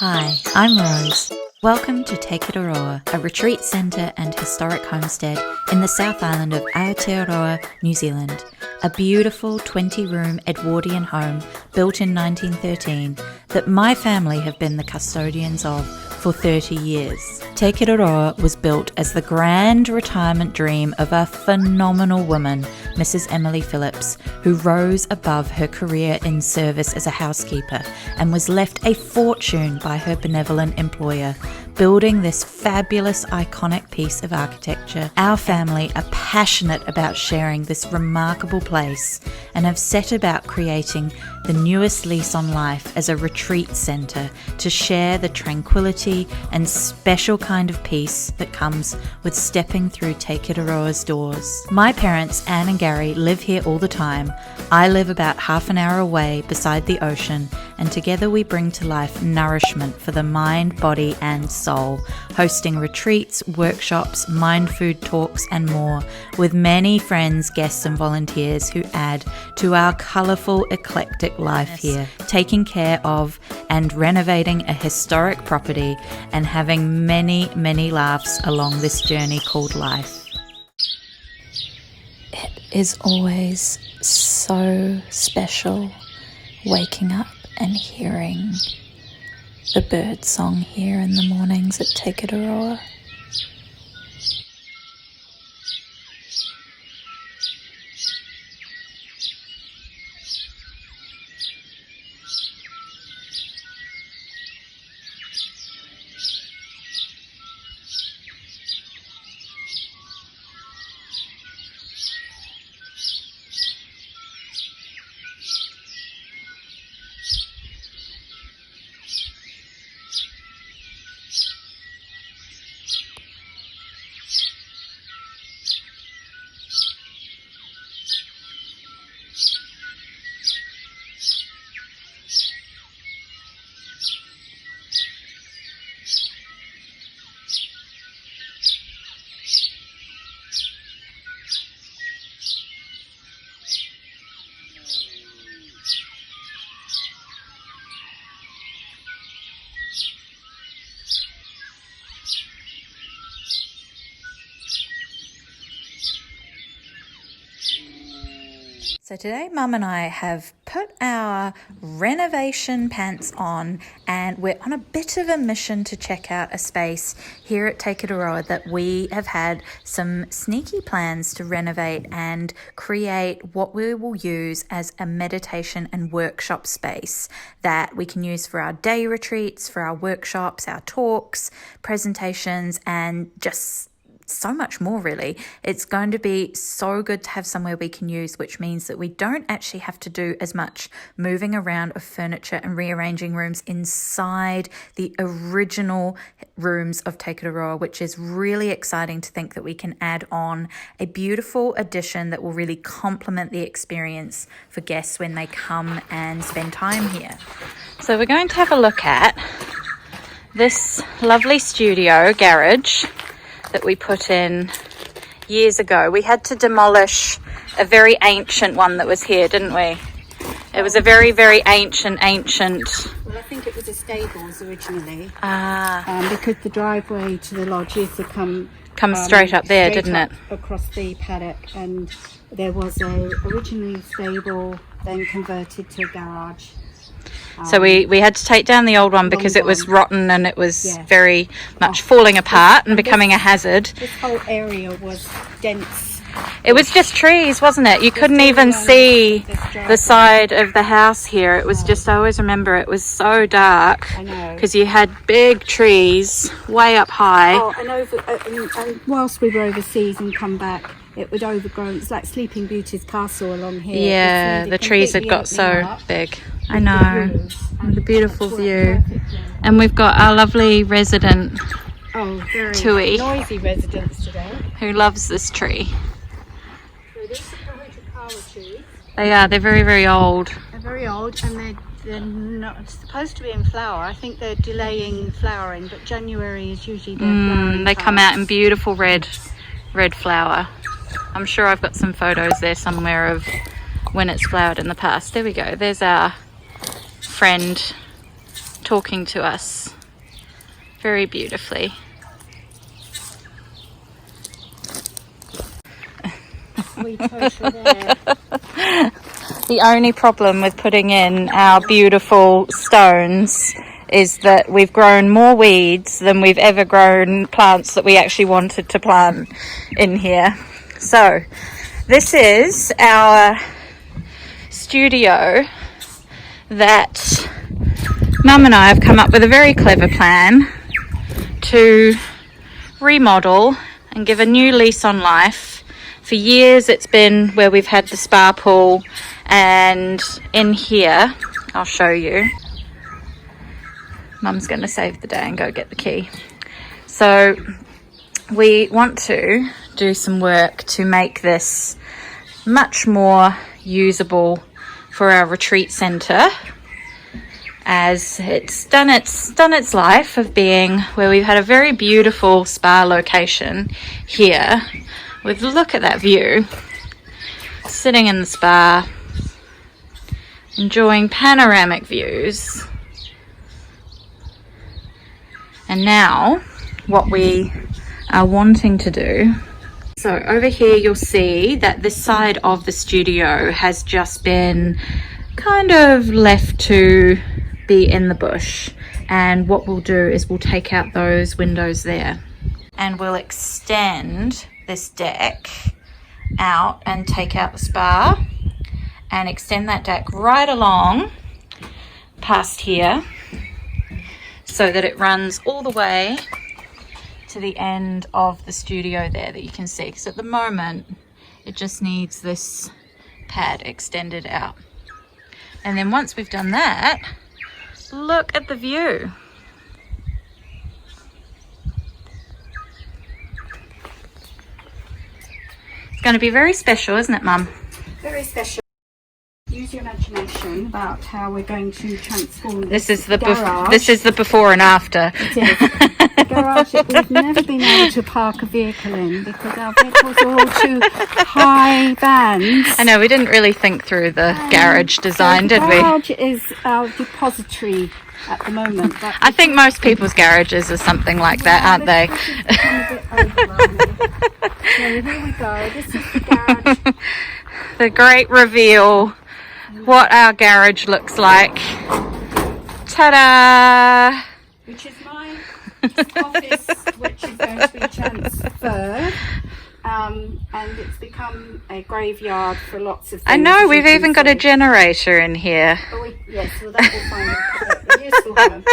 Hi, I'm Rose. Welcome to Te Kiteroa, a retreat centre and historic homestead in the South Island of Aotearoa, New Zealand. A beautiful 20-room Edwardian home built in 1913 that my family have been the custodians of for 30 years. Te Kiteroa was built as the grand retirement dream of a phenomenal woman, Mrs. Emily Phillips, who rose above her career in service as a housekeeper and was left a fortune by her benevolent employer. Building this fabulous, iconic piece of architecture, our family are passionate about sharing this remarkable place and have set about creating the newest lease on life as a retreat centre to share the tranquility and special kind of peace that comes with stepping through Te Kiteroa's doors. My parents, Anne and Gary, live here all the time. I live about half an hour away beside the ocean, and together we bring to life nourishment for the mind, body and soul, hosting retreats, workshops, mind food talks and more, with many friends, guests and volunteers who add to our colourful, eclectic life here, taking care of and renovating a historic property and having many, many laughs along this journey called life. It is always so special waking up and hearing the bird song here in the mornings at Te Kiteroa. So today Mum and I have put our renovation pants on and we're on a bit of a mission to check out a space here at Te Kiteroa that we have had some sneaky plans to renovate and create what we will use as a meditation and workshop space that we can use for our day retreats, for our workshops, our talks, presentations and just so much more really. It's going to be so good to have somewhere we can use, which means that we don't actually have to do as much moving around of furniture and rearranging rooms inside the original rooms of Te Kiteroa, which is really exciting to think that we can add on a beautiful addition that will really complement the experience for guests when they come and spend time here. So we're going to have a look at this lovely studio garage that we put in years ago. We had to demolish a very ancient one that was here, didn't we? It was a very, very ancient. Well, I think it was a stables originally. Because the driveway to the lodge used to come straight up there, didn't it? Across the paddock, and there was originally a stable, then converted to a garage. So we had to take down the old one because it was rotten and it was very much falling apart and becoming a hazard. This whole area was dense. It was just trees, wasn't it? You couldn't even see the side of the house here. It was just, I always remember it was so dark because you had big trees way up high. Oh, and whilst we were overseas and come back, it would overgrown. It's like Sleeping Beauty's castle along here. Yeah, the trees had got so big. I know, with a beautiful view. And we've got our lovely resident, very Tui, noisy residents today, who loves this tree. So these are Kahutapawa trees. They are, they're very, very old. They're very old and they're not supposed to be in flower. I think they're delaying flowering, but January is usually their flowering They time. come out in beautiful red flower. I'm sure I've got some photos there somewhere of when it's flowered in the past. There we go, there's our friend talking to us very beautifully. Sweet ocean there. The only problem with putting in our beautiful stones is that we've grown more weeds than we've ever grown plants that we actually wanted to plant in here. So this is our studio that Mum and I have come up with a very clever plan to remodel and give a new lease on life. For years it's been where we've had the spa pool, and in here, I'll show you. Mum's going to save the day and go get the key. So we want to do some work to make this much more usable for our retreat centre, as it's done its life of being where we've had a very beautiful spa location here with, look at that view, sitting in the spa enjoying panoramic views. And now what we are wanting to do, so over here you'll see that this side of the studio has just been kind of left to be in the bush, and what we'll do is we'll take out those windows there and we'll extend this deck out and take out the spa and extend that deck right along past here so that it runs all the way to the end of the studio there that you can see, because at the moment it just needs this pad extended out. And then once we've done that, look at the view. It's going to be very special, isn't it, Mum? Very special. Use your imagination about how we're going to transform This is the garage. this is the before and after. It is. The garage that we've never been able to park a vehicle in because our vehicles are all too high vans. I know, we didn't really think through the garage design, did we? The garage is our depository at the moment. But I think most people's garages are something like that, aren't they? So here we go. This is the garage. The great reveal, what our garage looks like. Ta-da! Which is my office, which is going to be transferred. And it's become a graveyard for lots of things. I know, we've even got a see. generator in here. Oh, yes, well that will find a useful home.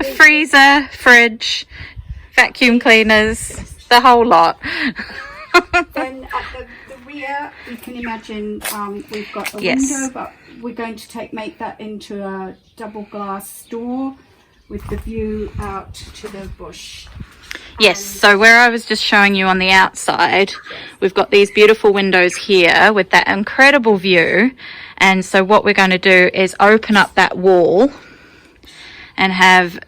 A freezer, fridge, vacuum cleaners, the whole lot. Then at the rear, you can imagine we've got a Yes. window, but we're going to make that into a double glass door with the view out to the bush. Yes, so where I was just showing you on the outside, we've got these beautiful windows here with that incredible view. And so what we're going to do is open up that wall and have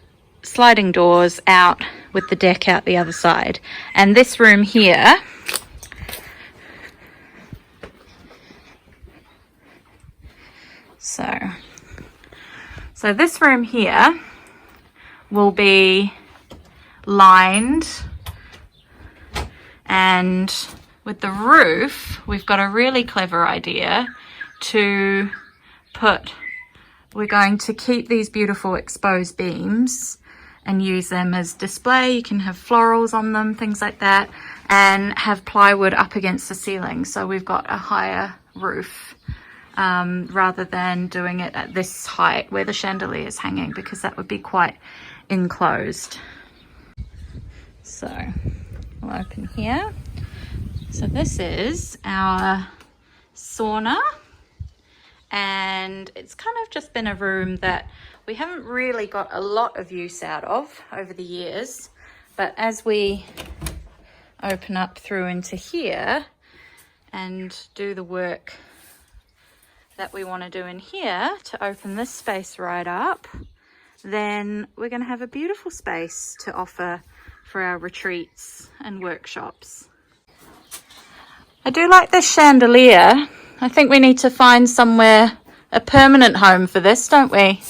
sliding doors out with the deck out the other side. And this room here, so this room here will be lined, and with the roof we've got a really clever idea to put, we're going to keep these beautiful exposed beams and use them as display. You can have florals on them, things like that, and have plywood up against the ceiling, so we've got a higher roof rather than doing it at this height where the chandelier is hanging, because that would be quite enclosed. So we'll open here. So this is our sauna, and it's kind of just been a room that we haven't really got a lot of use out of over the years, but as we open up through into here and do the work that we want to do in here to open this space right up, then we're going to have a beautiful space to offer for our retreats and workshops. I do like this chandelier. I think we need to find somewhere, a permanent home for this, don't we?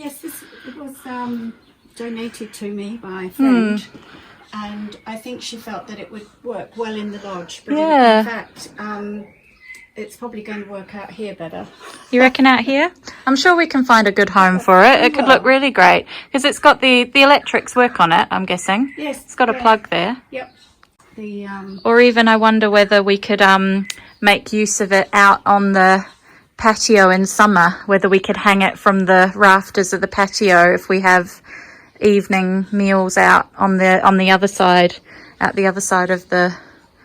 Yes, it was donated to me by a friend, and I think she felt that it would work well in the lodge. But in fact, it's probably going to work out here better. You reckon out here? I'm sure we can find a good home for it. It could look really great because it's got the electrics work on it, I'm guessing. Yes. It's got a plug there. Yep. Or even I wonder whether we could make use of it out on the patio in summer, whether we could hang it from the rafters of the patio if we have evening meals out on the other side, at the other side of the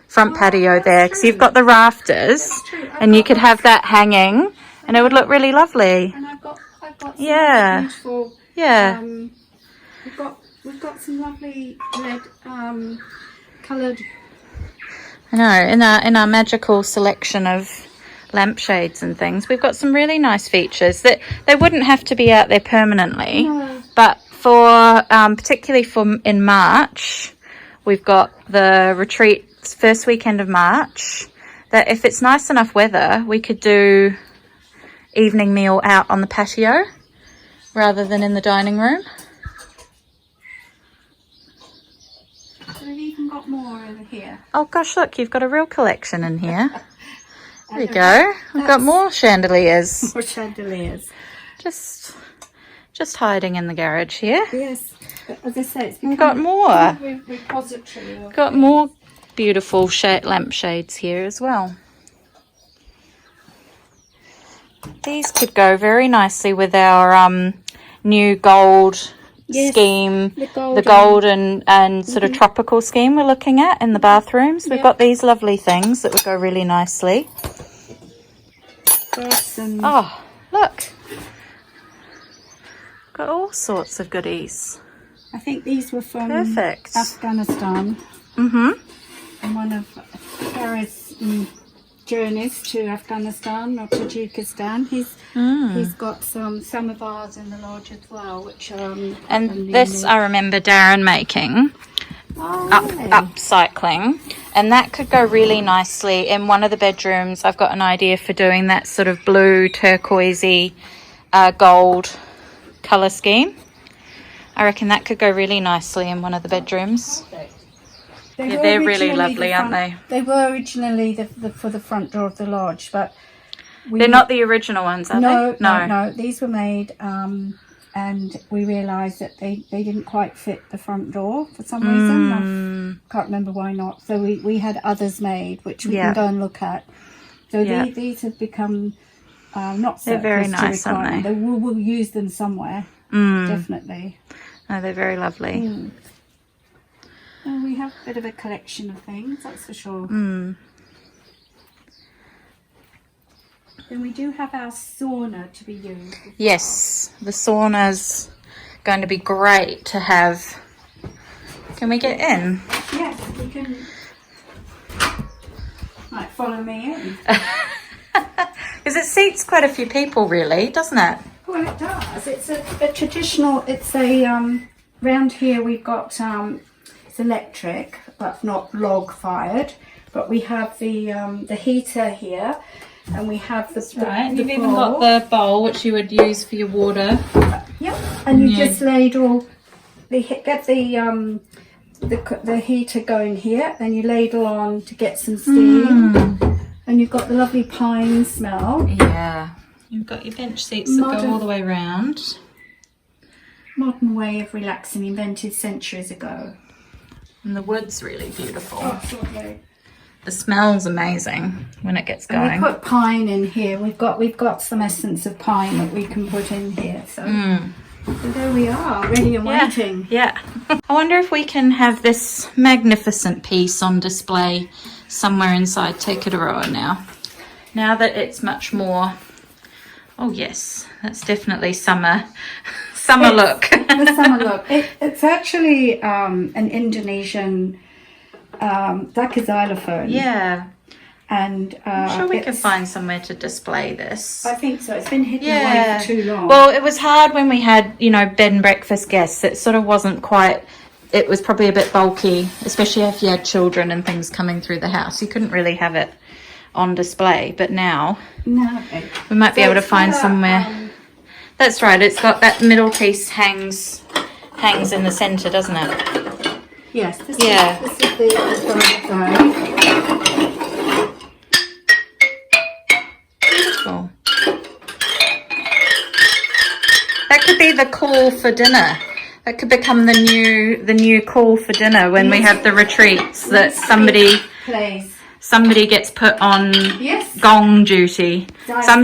front patio there, because you've got the rafters and you could have that hanging and it would look really lovely. And I've got some beautiful, we've got some lovely red coloured. I know, in our magical selection of lampshades and things, we've got some really nice features that they wouldn't have to be out there permanently. No. But for particularly for in March, we've got the retreat first weekend of March, that if it's nice enough weather, we could do evening meal out on the patio rather than in the dining room. We've even got more over here. Oh gosh, look, you've got a real collection in here. There we go. We've got more chandeliers. More chandeliers. Just hiding in the garage here. Yes. But as I say, it's We've got more. Repository. Got more beautiful lampshades here as well. These could go very nicely with our new gold scheme, the golden and sort of tropical scheme we're looking at in the bathrooms. We've got these lovely things that would go really nicely. Oh, look. Got all sorts of goodies. I think these were from Mm-hmm. Afghanistan. And one of Sarah's journeys to Afghanistan or Tajikistan. He's got some of ours in the lodge as well, which and this I remember Darren making upcycling, and that could go really nicely in one of the bedrooms. I've got an idea for doing that sort of blue turquoisey gold color scheme. I reckon that could go really nicely in one of the bedrooms. They're really lovely, aren't they? They were originally for the front door of the lodge, but they're not the original ones, are they? No. These were made, and we realised that they didn't quite fit the front door for some reason. I can't remember why not. So we had others made, which we can go and look at. So these have become not so. They're very nice, aren't they? We'll use them somewhere, definitely. No, they're very lovely. Well, we have a bit of a collection of things, that's for sure. Then we do have our sauna to be used. Yes, the sauna's going to be great to have. Can we get in? Yes, we can. Right, follow me in. Because it seats quite a few people, really, doesn't it? Well, it does. It's a traditional. It's round here we've got it's electric, but not log fired. But we have the heater here, and we have the right. The You've bowl. even got the bowl which you would use for your water. Yep, and you just ladle. Get the heater going here, then you ladle on to get some steam, and you've got the lovely pine smell. Yeah, you've got your bench seats that go all the way around. Modern way of relaxing, invented centuries ago. And the wood's really beautiful. Oh, it's lovely. The smell's amazing when it gets going. And we put pine in here. We've got some essence of pine that we can put in here. So there we are, ready and waiting. Yeah. I wonder if we can have this magnificent piece on display somewhere inside Te Kiteroa now. Now that it's much more. Oh yes, that's definitely summer look. The summer look. It's actually an Indonesian xylophone. Yeah. And I'm sure we could find somewhere to display this. I think so. It's been hidden away for too long. Well, it was hard when we had, bed and breakfast guests. It sort of wasn't quite. It was probably a bit bulky, especially if you had children and things coming through the house. You couldn't really have it on display. But now we might be able to find somewhere That's right. It's got that middle piece hangs in the centre, doesn't it? Yes. This Yeah. is the side. Beautiful. That could be the call for dinner. That could become the new call for dinner when we have the retreats. That somebody gets put on gong duty. So I'm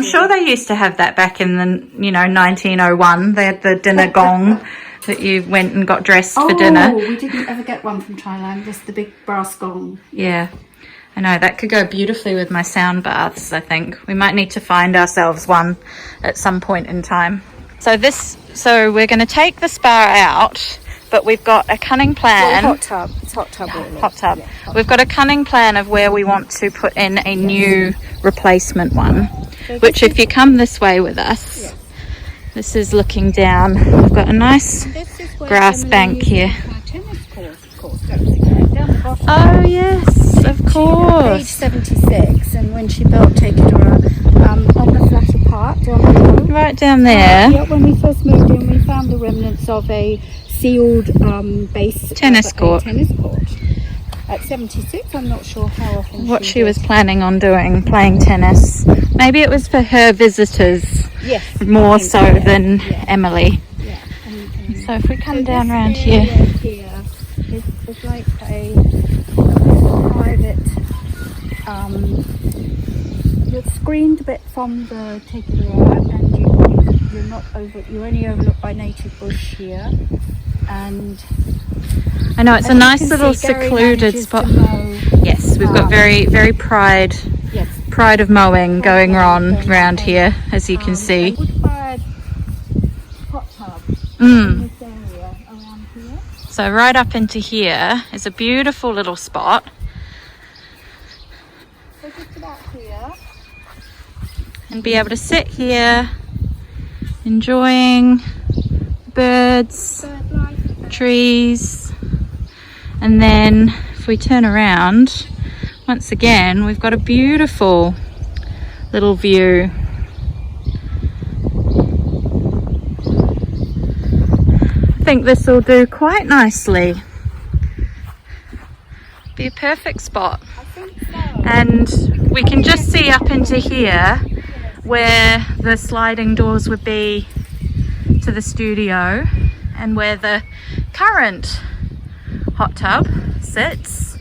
sure they used to have that back in the 1901. They had the dinner gong that you went and got dressed for dinner. Oh, we didn't ever get one from Thailand. Just the big brass gong. Yeah. I know, that could go beautifully with my sound baths, I think. We might need to find ourselves one at some point in time. So we're going to take the spa out, but we've got a cunning plan. Hot tub. It's hot tub, really. Hot tub. Yeah, we've got a cunning plan of where we want to put in a new replacement one, which if you come this way with us, this is looking down. We've got a nice grass bank here. Oh yes, of course. Age 76, and when she built Te Kiteroa, on the flatter part down below. Right down there. Yeah, when we first moved in, we found the remnants of a sealed base tennis court. At 76, I'm not sure how often. What she was planning on doing, playing tennis. Maybe it was for her visitors. Yes. More so than Emily. Yeah. So if we come down around here. It's like a private, you're screened a bit from the Te Kiteroa, and you're only overlooked by native bush here. And I know it's a nice little secluded spot. Yes, we've got very pride of mowing going on around here, as you can see. Wood-fired hot tub in this area around here. So right up into here is a beautiful little spot. So just about here. And be able to sit here, enjoying birds, trees. And then if we turn around, once again, we've got a beautiful little view. I think this will do quite nicely. Be a perfect spot. I think so. And we can just see up into here where the sliding doors would be to the studio and where the current hot tub sits.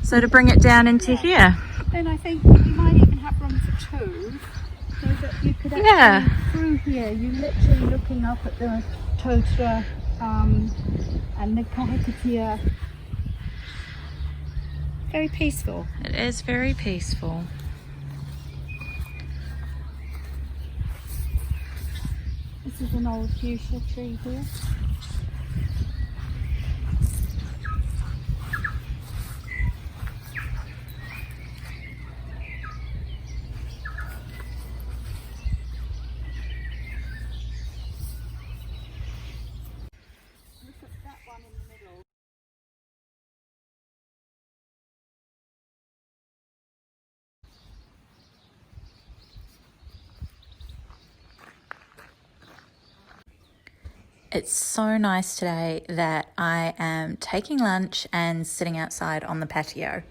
So to bring it down into here. Then I think you might even have room for two. So that you could actually, through here, you're literally looking up at the Totra and the Kahikatea. Very peaceful. It is very peaceful. This is an old fuchsia tree here. Look at that one in the middle. It's so nice today that I am taking lunch and sitting outside on the patio.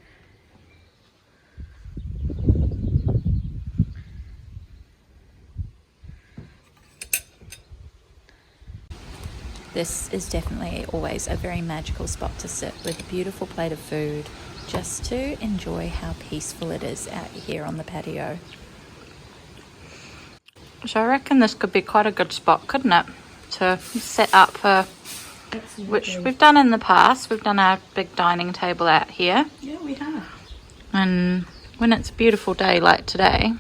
This is definitely always a very magical spot to sit with a beautiful plate of food, just to enjoy how peaceful it is out here on the patio. So I reckon this could be quite a good spot, couldn't it? To set up, which we've done in the past. We've done our big dining table out here. Yeah, we have. And when it's a beautiful day like today,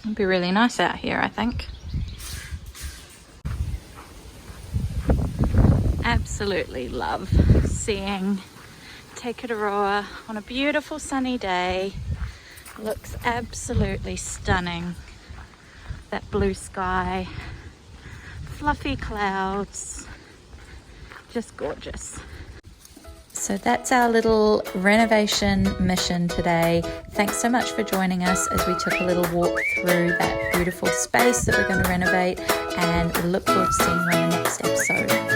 it'll be really nice out here, I think. Absolutely love seeing Te Kiteroa on a beautiful sunny day. Looks absolutely stunning. That blue sky, fluffy clouds, just gorgeous. So that's our little renovation mission today. Thanks so much for joining us as we took a little walk through that beautiful space that we're going to renovate, and we look forward to seeing you on the next episode.